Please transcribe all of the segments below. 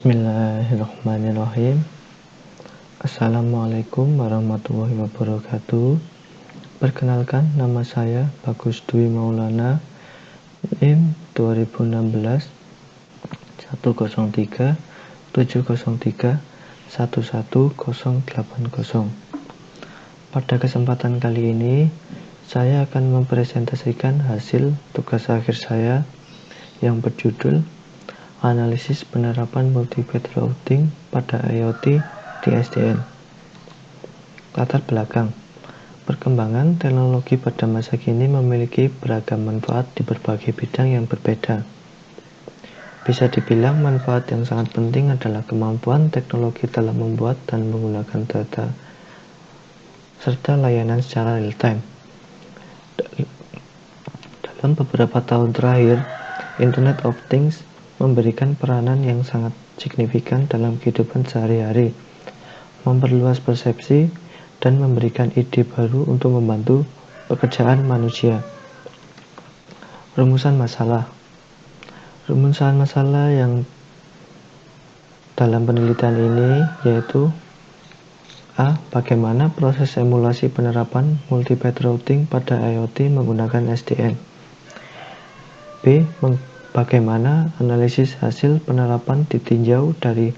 Bismillahirrahmanirrahim. Assalamualaikum warahmatullahi wabarakatuh. Perkenalkan, nama saya Bagus Dwi Maulana, NIM 2016 103 703 11080. Pada kesempatan kali ini, saya akan mempresentasikan hasil tugas akhir saya yang berjudul Analisis penerapan multi-path routing pada IoT di SDN. Latar belakang: perkembangan teknologi pada masa kini memiliki beragam manfaat di berbagai bidang yang berbeda. Bisa dibilang manfaat yang sangat penting adalah kemampuan teknologi dalam membuat dan menggunakan data serta layanan secara real-time. Dalam beberapa tahun terakhir, Internet of Things memberikan peranan yang sangat signifikan dalam kehidupan sehari-hari, memperluas persepsi, dan memberikan ide baru untuk membantu pekerjaan manusia. Rumusan masalah yang dalam penelitian ini yaitu: A. Bagaimana proses simulasi penerapan multi-path routing pada IoT menggunakan SDN. B. Bagaimana analisis hasil penerapan ditinjau dari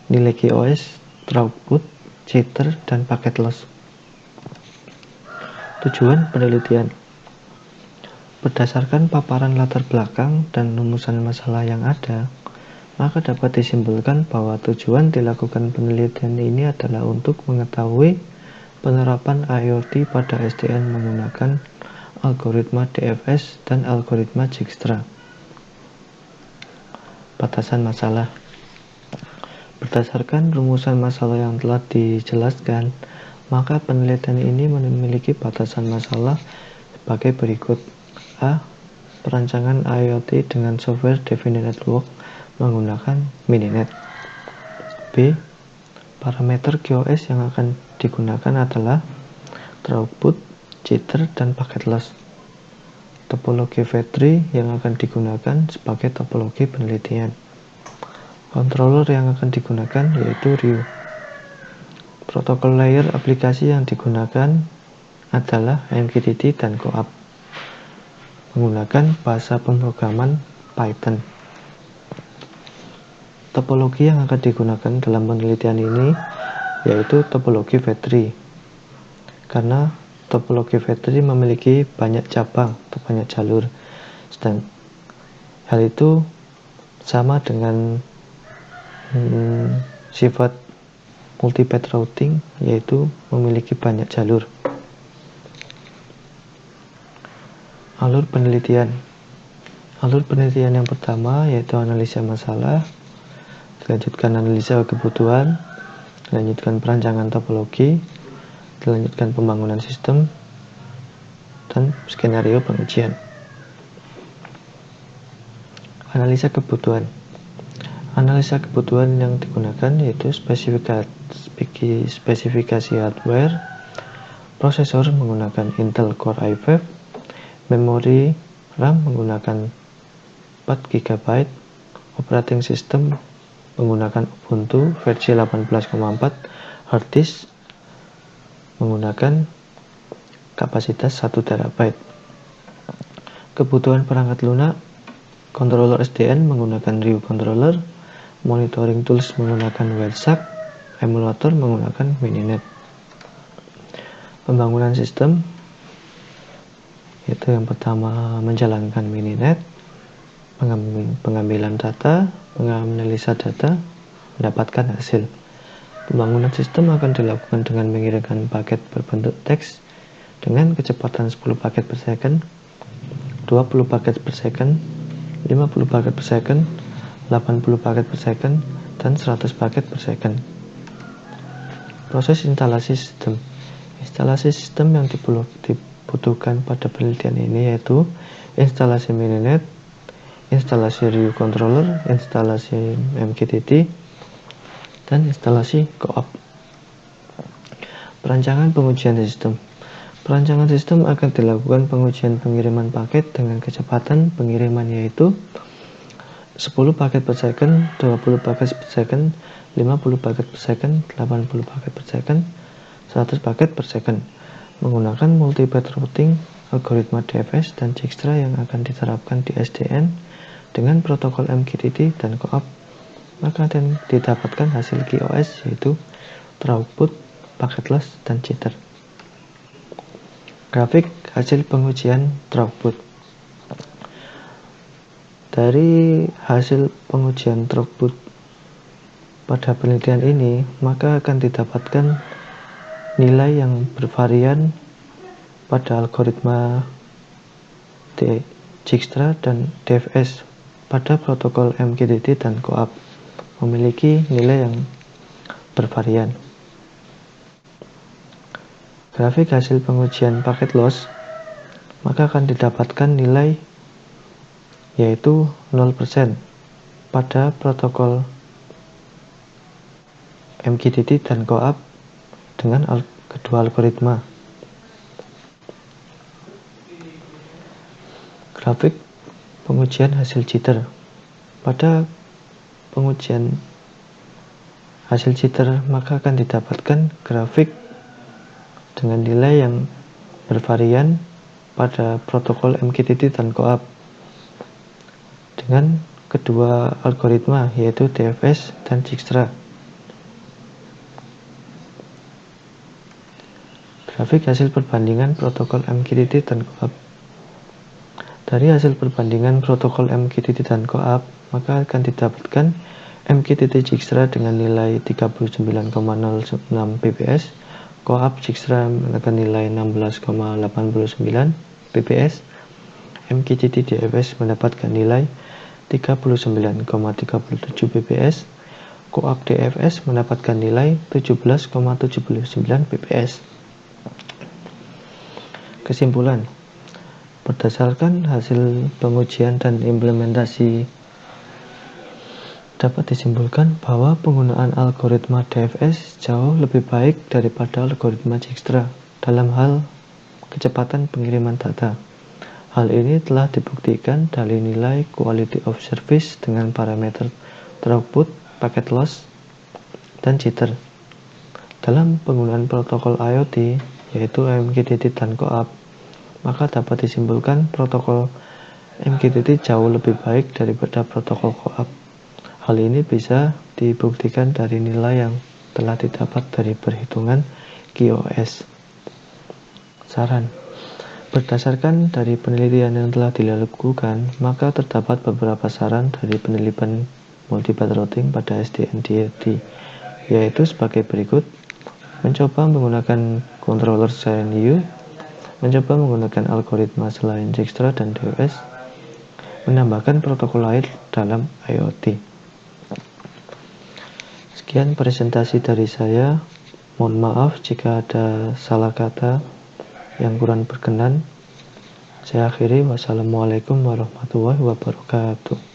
nilai QoS, throughput, jitter, dan packet loss. Tujuan penelitian: berdasarkan paparan latar belakang dan rumusan masalah yang ada, maka dapat disimpulkan bahwa tujuan dilakukan penelitian ini adalah untuk mengetahui penerapan IoT pada SDN menggunakan algoritma DFS dan algoritma Dijkstra. Batasan masalah: berdasarkan rumusan masalah yang telah dijelaskan, maka penelitian ini memiliki batasan masalah sebagai berikut. A. Perancangan IoT dengan Software Defined Network menggunakan Mininet. B. Parameter QoS yang akan digunakan adalah throughput, jitter, dan packet loss. Topologi V3 yang akan digunakan sebagai topologi penelitian. Controller yang akan digunakan yaitu RIU. Protokol layer aplikasi yang digunakan adalah MQTT dan CoAP menggunakan bahasa pemrograman Python. Topologi yang akan digunakan dalam penelitian ini yaitu topologi V3, karena topologi V3 memiliki banyak cabang atau banyak jalur. Hal itu sama dengan sifat multi-path routing, yaitu memiliki banyak jalur. Alur penelitian yang pertama yaitu analisa masalah, dilanjutkan analisa kebutuhan, dilanjutkan perancangan topologi, dilanjutkan pembangunan sistem, dan skenario pengujian. Analisa kebutuhan yang digunakan yaitu spesifikasi hardware, prosesor menggunakan Intel Core i5, memori RAM menggunakan 4 GB, operating system menggunakan Ubuntu versi 18.4, hard disk menggunakan kapasitas 1 TB. Kebutuhan perangkat lunak: controller SDN menggunakan RIU controller, monitoring tools menggunakan Wireshark, emulator menggunakan Mininet. Pembangunan sistem yaitu yang pertama menjalankan Mininet, pengambilan data, menganalisa data, mendapatkan hasil. Pembangunan sistem akan dilakukan dengan mengirimkan paket berbentuk teks dengan kecepatan 10 paket per second, 20 paket per second, 50 paket per second, 80 paket per second, dan 100 paket per second. Proses instalasi sistem. Instalasi sistem yang dibutuhkan pada penelitian ini yaitu instalasi Mininet, instalasi RIU controller, instalasi MQTT, dan instalasi CoAP. Perancangan pengujian sistem. Perancangan sistem akan dilakukan pengujian pengiriman paket dengan kecepatan pengiriman yaitu 10 paket per second, 20 paket per second, 50 paket per second, 80 paket per second, 100 paket per second. Menggunakan multi-path routing, algoritma DFS dan Dijkstra yang akan diterapkan di SDN dengan protokol MQTT dan CoAP, maka akan didapatkan hasil QoS yaitu throughput, packet loss, dan jitter. Grafik hasil pengujian throughput. Dari hasil pengujian throughput pada penelitian ini, maka akan didapatkan nilai yang bervarian pada algoritma Dijkstra dan DFS pada protokol MQTT dan CoAP memiliki nilai yang bervarian. Grafik hasil pengujian packet loss, maka akan didapatkan nilai yaitu 0% pada protokol MQTT dan CoAP dengan kedua algoritma. Grafik pengujian hasil jitter. Pada pengujian hasil jitter, maka akan didapatkan grafik dengan nilai yang bervarian pada protokol MQTT dan CoAP dengan kedua algoritma yaitu DFS dan Dijkstra. Grafik hasil perbandingan protokol MQTT dan CoAP. Dari hasil perbandingan protokol MQTT dan CoAP, maka akan didapatkan MQTT Dijkstra dengan nilai 39,06 bps, CoAP Dijkstra dengan nilai 16,89 bps, MQTT DFS mendapatkan nilai 39,37 bps, CoAP DFS mendapatkan nilai 17,79 bps. Kesimpulan, berdasarkan hasil pengujian dan implementasi, dapat disimpulkan bahwa penggunaan algoritma DFS jauh lebih baik daripada algoritma Dijkstra dalam hal kecepatan pengiriman data. Hal ini telah dibuktikan dari nilai quality of service dengan parameter throughput, packet loss, dan jitter. Dalam penggunaan protokol IoT, yaitu MQTT dan CoAP, maka dapat disimpulkan protokol MQTT jauh lebih baik daripada protokol CoAP. Hal ini bisa dibuktikan dari nilai yang telah didapat dari perhitungan QoS. Saran. Berdasarkan dari penelitian yang telah dilakukan, maka terdapat beberapa saran dari penelitian multi-path routing pada SDN DoD, yaitu sebagai berikut: mencoba menggunakan controller CNU, mencoba menggunakan algoritma selain Dijkstra dan DFS, menambahkan protokol lain dalam IoT. Sekian presentasi dari saya. Mohon maaf jika ada salah kata yang kurang berkenan. Saya akhiri. Wassalamualaikum warahmatullahi wabarakatuh.